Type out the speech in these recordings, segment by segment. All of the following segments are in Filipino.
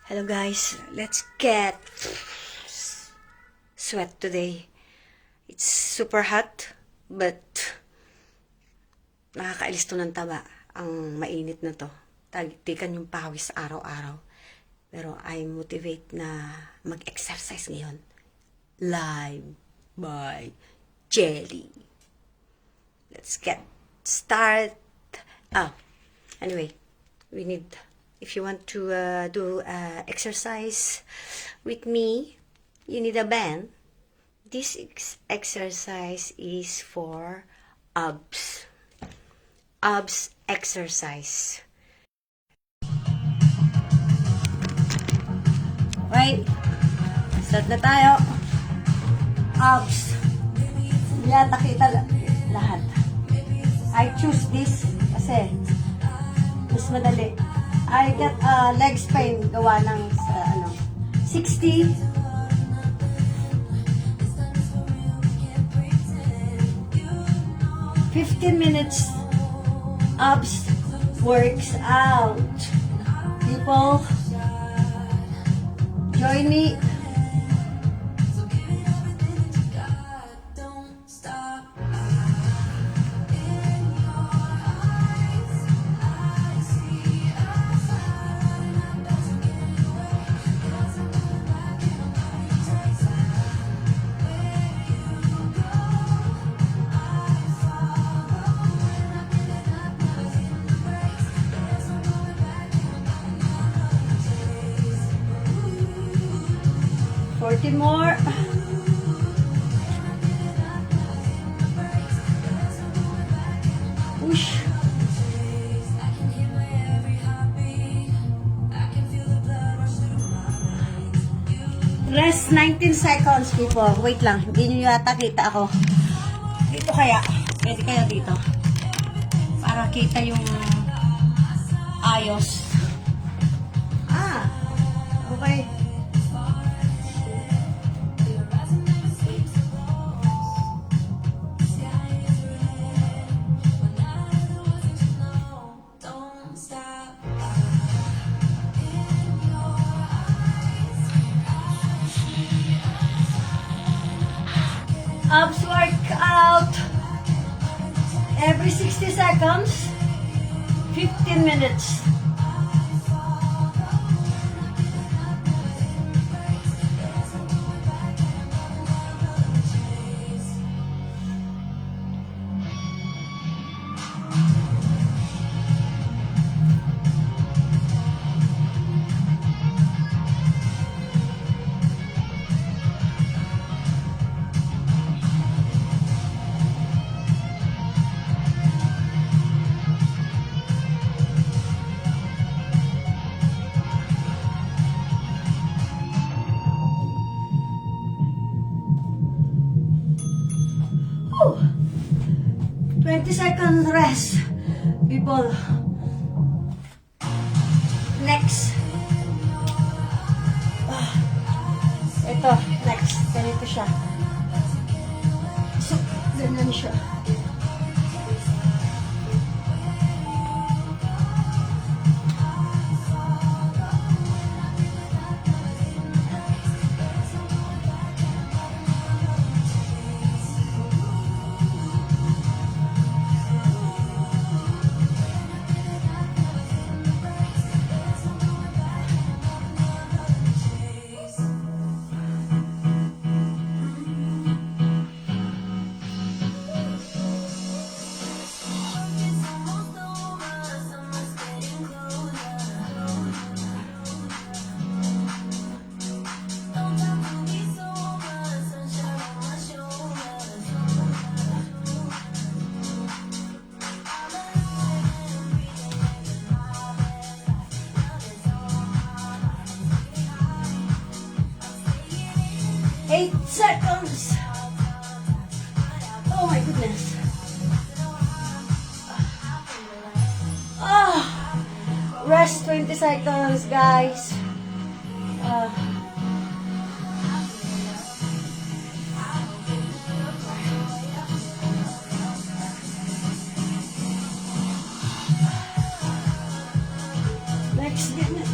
Hello guys, let's get sweat today. It's super hot, but nakakailis to ng taba. Ang mainit na to. Tagtikan yung pawis araw-araw. Pero I motivate na mag-exercise ngayon. Live by Jelly. Let's get start. Anyway, we need, if you want to do exercise with me, you need a band. This exercise is for abs. Abs exercise. Right? Start na tayo. Abs. Yan, nakita lahat. I choose this kasi mas madali. I got legs pain gawa ng 60 15 minutes abs works out. People, join me. More. Whoosh. Rest 19 seconds, people. Wait lang. Hindi nyo yata kita ako. Dito kaya. Pwede kaya dito. Para kita yung ayos. Okay. Abs workout every 60 seconds, 15 minutes. Woo! 20-second rest, people. Next. Ito, next. Ganito siya. So, ganyan siya. Eight seconds. Oh my goodness. Rest 20 seconds, guys. Next, get it.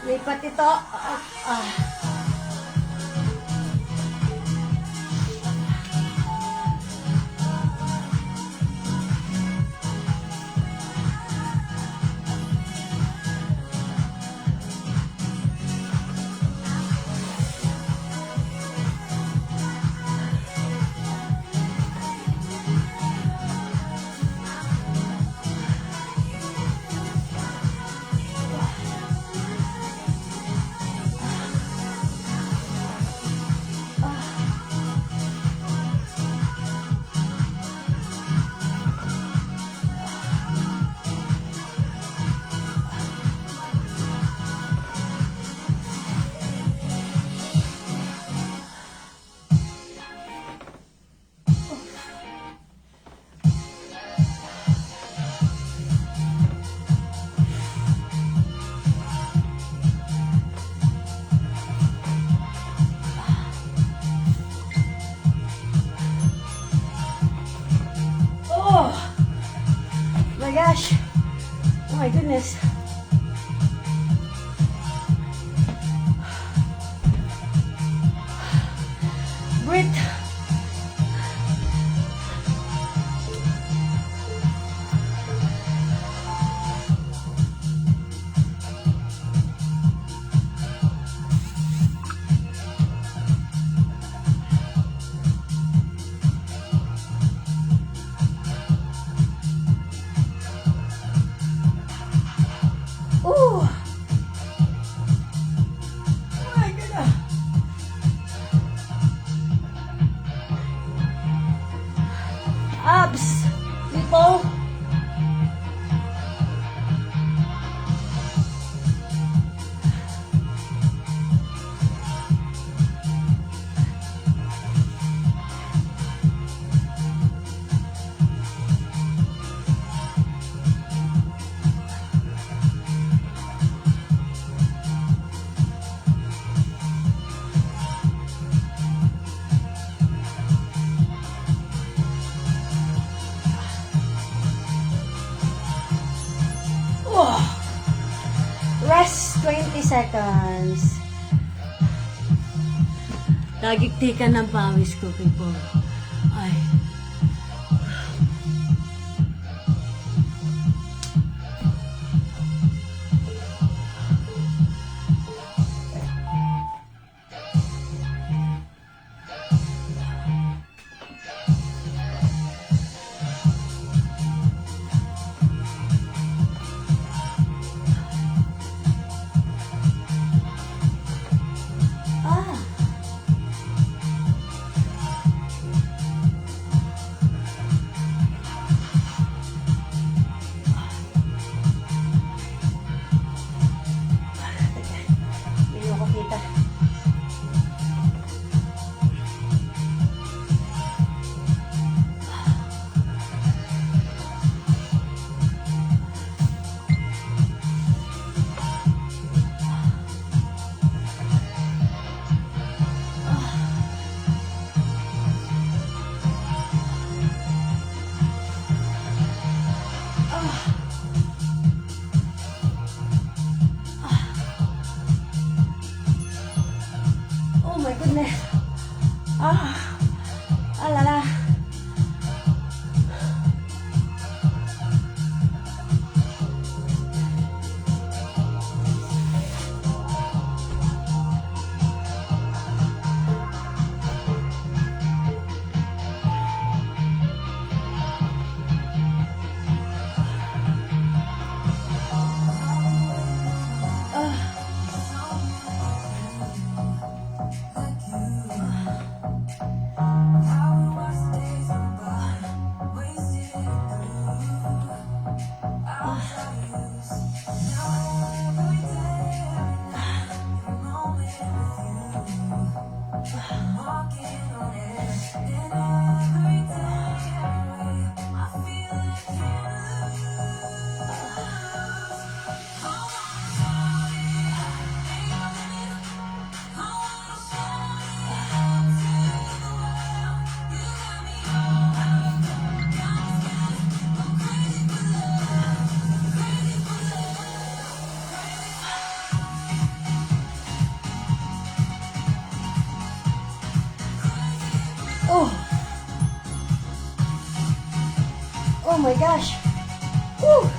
Lipat ito. My gosh. Oh my goodness. Breathe. Ooh. Oh my goodness. Abs. People. Rest 20 seconds. Dagigtikan ng pawis ko, people. Ay. Hindi ko kita. Oh my goodness. La la. my gosh. Woo!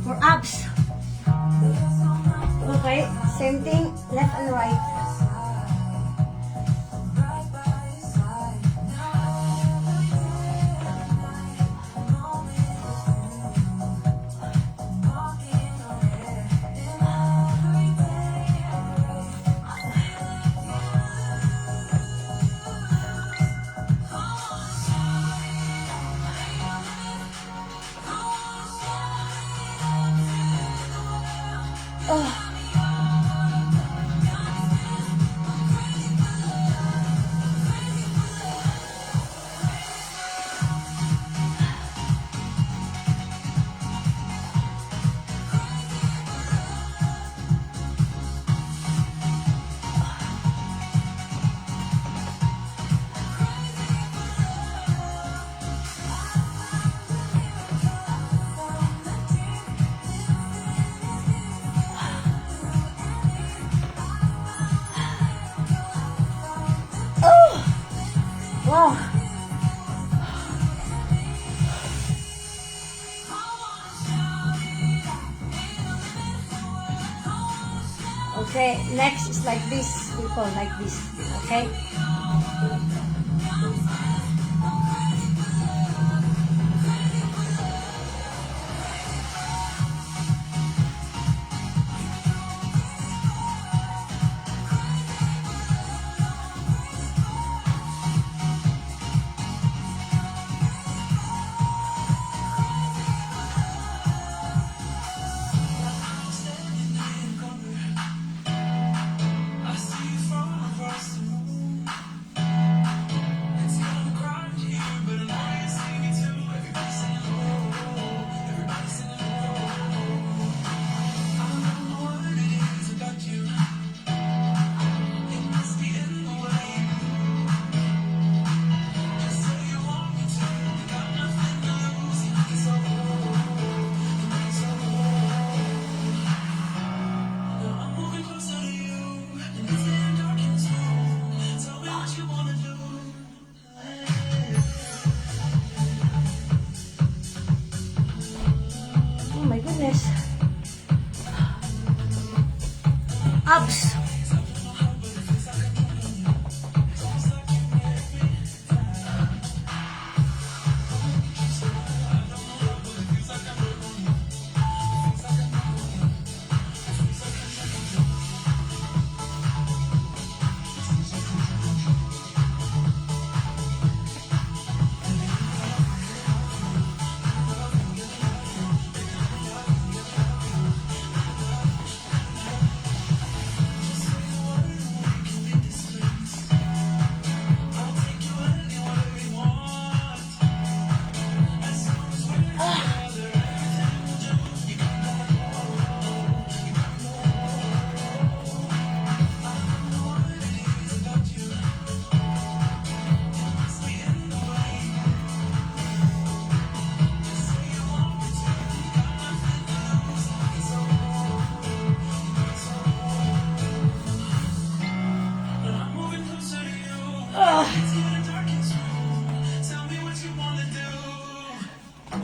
For abs. Okay, same thing, left and right. Oh. Wow. Okay, next is like this, people, like this, okay? Oh my goodness. Abs.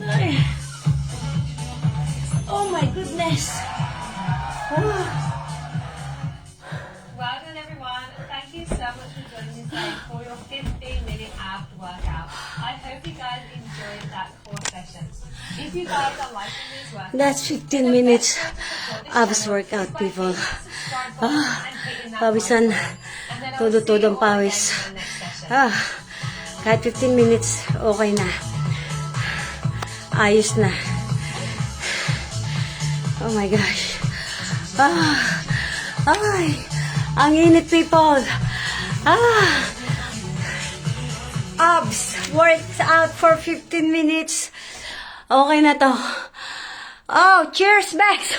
Ay. Oh my goodness. Well done, everyone. Thank you so much for joining me today for your 15-minute ab workout. I hope you guys enjoyed that core session. If you guys are liking these workouts, That's 15 minutes abs workout, people. Pawisan. Todo-todo ang pawis. Kahit 15 minutes, okay na. Ayos na. Oh my gosh. Ay, ang init, people. Abs works out for 15 minutes. Okay na to. Oh, cheers, Max.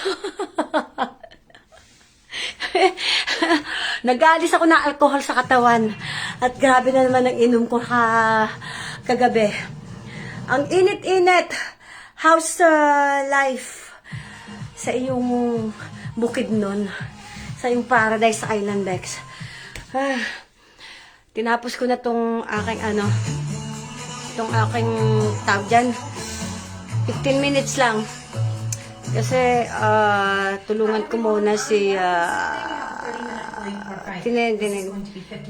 Nag-aalis ako ng alcohol sa katawan. At grabe na naman ang inom ko kagabi. Ang init-init. How's life sa iyong Bukidnon. Sa yung Paradise Island, Bex. Tinapos ko na tong aking itong aking tawag dyan. 15 minutes lang. Kasi, tulungan ko muna si,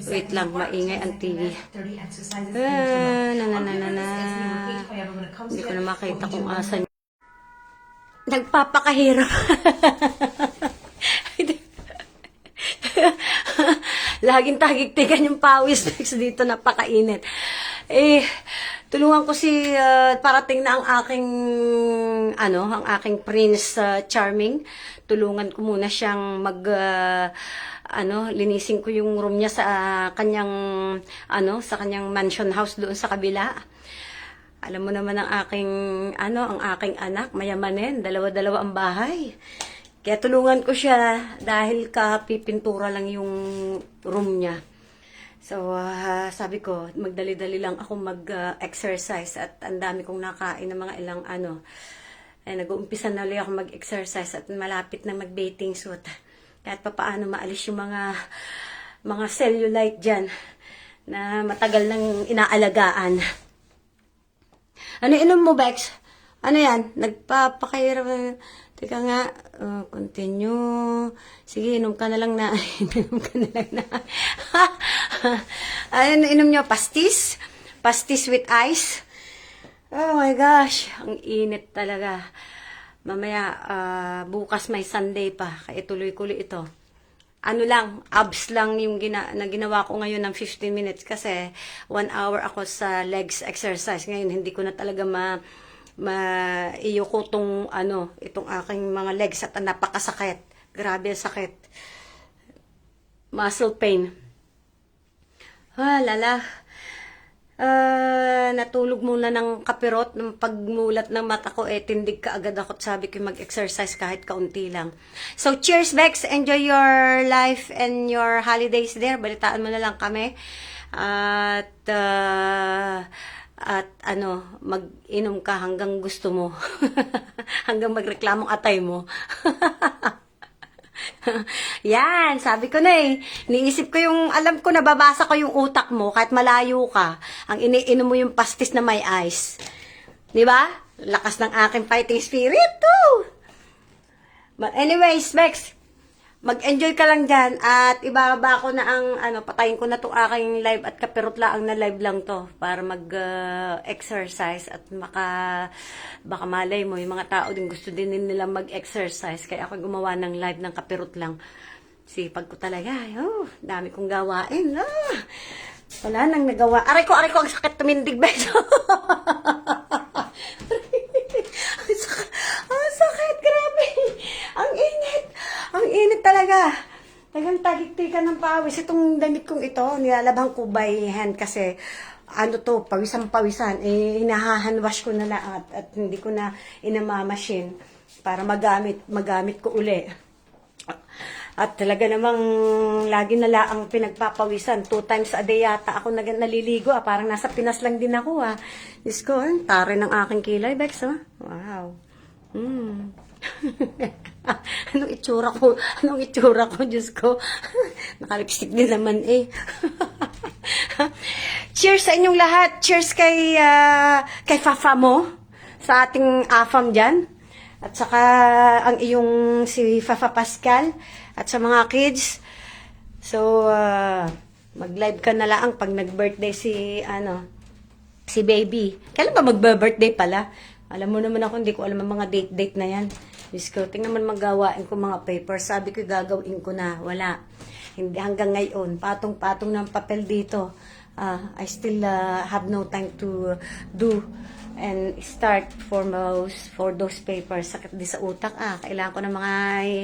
wait lang, maingay ang TV. Hindi ko na makita kung asan. Nagpapakahirap. Laging tagigtigan yung pawis dito, napakainit. Tulungan ko si parating na ang aking Prince Charming. Tulungan ko muna siyang linisin ko yung room niya sa kanyang sa kanyang mansion house doon sa kabila. Alam mo naman ang aking anak, mayamanin, dalawa-dalawa ang bahay. Kaya tulungan ko siya dahil kapipintura lang yung room niya. So, sabi ko, magdali-dali lang ako mag-exercise at ang dami kong nakain ng mga ilang nag-uumpisa na ulit ako mag-exercise at malapit na mag-bathing suit. Kahit pa paano maalis yung mga cellulite dyan na matagal nang inaalagaan. Ano inom mo, Bex? Ano yan? Nagpapakahirap. Teka nga, continue. Sige, inom ka na lang na. Inom ka na lang na. Ano inom nyo? Pastis? Pastis with ice? Oh my gosh, ang init talaga. Mamaya, bukas may Sunday pa. Kaya tuloy-kuloy ito. Ano lang, abs lang yung ginawa ko ngayon ng 15 minutes kasi 1 hour ako sa legs exercise. Ngayon, hindi ko na talaga iyo ko itong aking mga legs at napakasakit. Grabe sakit. Muscle pain. Lala. Natulog muna ng kapirot. Nung pagmulat ng mata ko, tindig ka agad ako. Sabi ko mag-exercise kahit kaunti lang. So, cheers, Bex. Enjoy your life and your holidays there. Balitaan mo na lang kami. At mag-inom ka hanggang gusto mo. Hanggang magreklamong atay mo. Yan, sabi ko na Niisip ko alam ko, nababasa ko yung utak mo, kahit malayo ka. Ang iniinom mo yung pastis na may ice. Di ba? Lakas ng aking fighting spirit, too. But anyways, Bex, mag-enjoy ka lang dyan at ibaba ko na patayin ko na itong aking live at kapirot lang na live lang to para mag-exercise at baka malay mo, yung mga tao din gusto din nila mag-exercise kaya ako gumawa ng live ng kapirot lang. Sipag ko talaga, dami kong gawain. Wala nang nagawa. Aray ko, ang sakit tumindig, beso. Ang sakit, grabe. Ang init talaga. Tagang tagik-tikan ng pawis. Itong damit kong ito, nilalabang ko by hand kasi pawisan-pawisan. Hinahahanwash ko na lahat at hindi ko na inamamasin para magamit ko uli. At talaga namang lagi na laang pinagpapawisan. 2 times a day yata ako naliligo. Parang nasa Pinas lang din ako. Diyos ko, tari ng aking kilay, Bex. Wow. Anong itsura ko, Diyos ko. Nakalipstick din naman Cheers sa inyong lahat. Cheers kay Fafa mo. Sa ating afam dyan. At saka ang iyong si Fafa Pascal. At sa mga kids. So, mag-live ka na lang pag nag-birthday si baby. Kailan ba mag-birthday pala? Alam mo naman ako, hindi ko alam ang mga date na yan. Diyos ko, tingnan naman magawain ko mga papers. Sabi ko, gagawin ko na. Wala. Hindi, hanggang ngayon. Patong-patong ng papel dito. I still have no time to do and start for those papers. Sakit di sa utak. Kailangan ko ng mga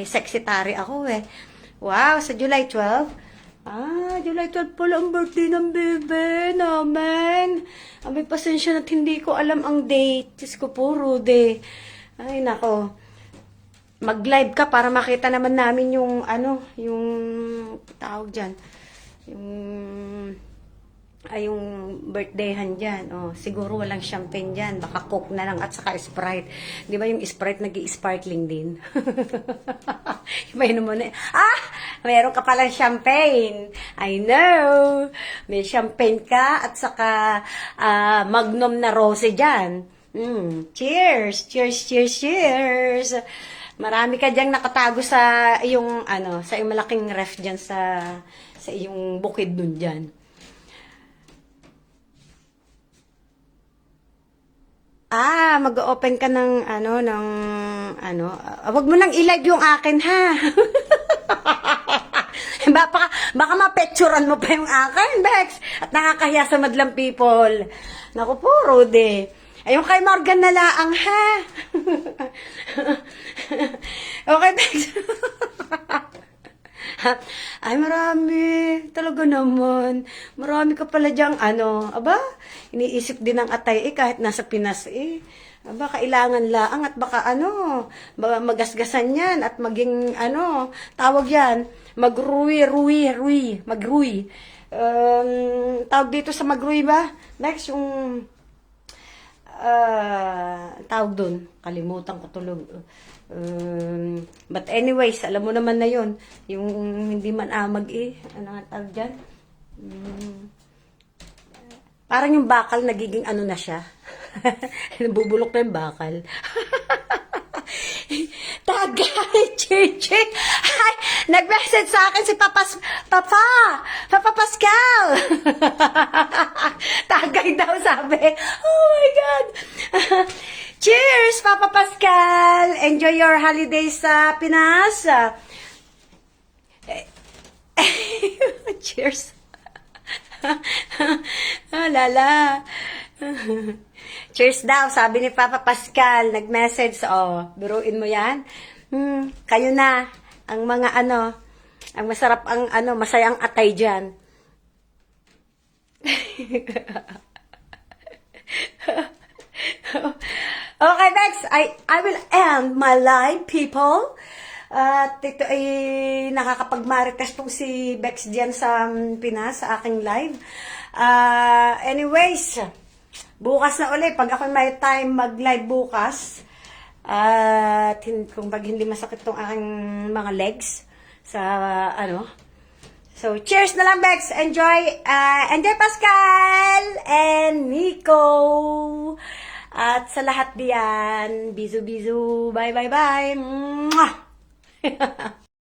secretary ako Wow, sa July 12. July 12 pala ang birthday ng bebe namin. May pasensya na't hindi ko alam ang date. Diyos ko po, Rude. Ay, nako. Mag-live ka para makita naman namin yung tawag dyan. ay yung birthdayhan dyan. Oh, siguro walang champagne dyan. Baka Coke na lang at saka Sprite. Di ba yung Sprite nag-i-sparkling din? May naman na. Ah! Meron ka palang champagne. I know. May champagne ka at saka Magnum na rose dyan. Cheers! Cheers, cheers, cheers! Marami ka diyang nakatago sa iyong, sa iyong malaking ref dyan sa iyong bukid nun dyan. Mag-open ka ng, wag mo nang i-live yung akin, ha? baka mapecturan mo pa yung akin, Bex. At nakakahiya sa madlang people. Naku po, Rudy. Ayun kay Morgan na laang, ha? Okay, Bex. Ay, marami. Talaga naman. Marami ka pala diyang, iniisip din ng atay, kahit nasa Pinas, Aba, kailangan laang at baka, magasgasan yan at maging, tawag yan, magruwi. Tawag dito sa magruwi ba? Next, yung, tawag dun. Kalimutan ko tulog. But anyways, alam mo naman na yun. Yung hindi man amag ano nga tawag dyan? Parang yung bakal nagiging na siya. Nabubulok na yung bakal. Tagay, Chichi. Ay, nag-message sa akin si Papa Pascal. Tagay daw sabi. Oh my God. Cheers, Papa Pascal. Enjoy your holidays sa Pinas. Cheers. Lala. Cheers daw, sabi ni Papa Pascal. Nag-message, biruin mo yan. Kayo na, ang mga ang masarap ang masayang atay dyan. Okay, next, I will end my live, people. At ito ay nakakapagmarites tong si Bex diyan sa Pinas, sa aking live. Anyways, bukas na ulit. Pag ako may time mag-live bukas, at kung pag hindi masakit tong aking mga legs, sa So, cheers na lang, Bex. Enjoy Pascal and Nico. At sa lahat diyan, bizu. Bye. Mwah!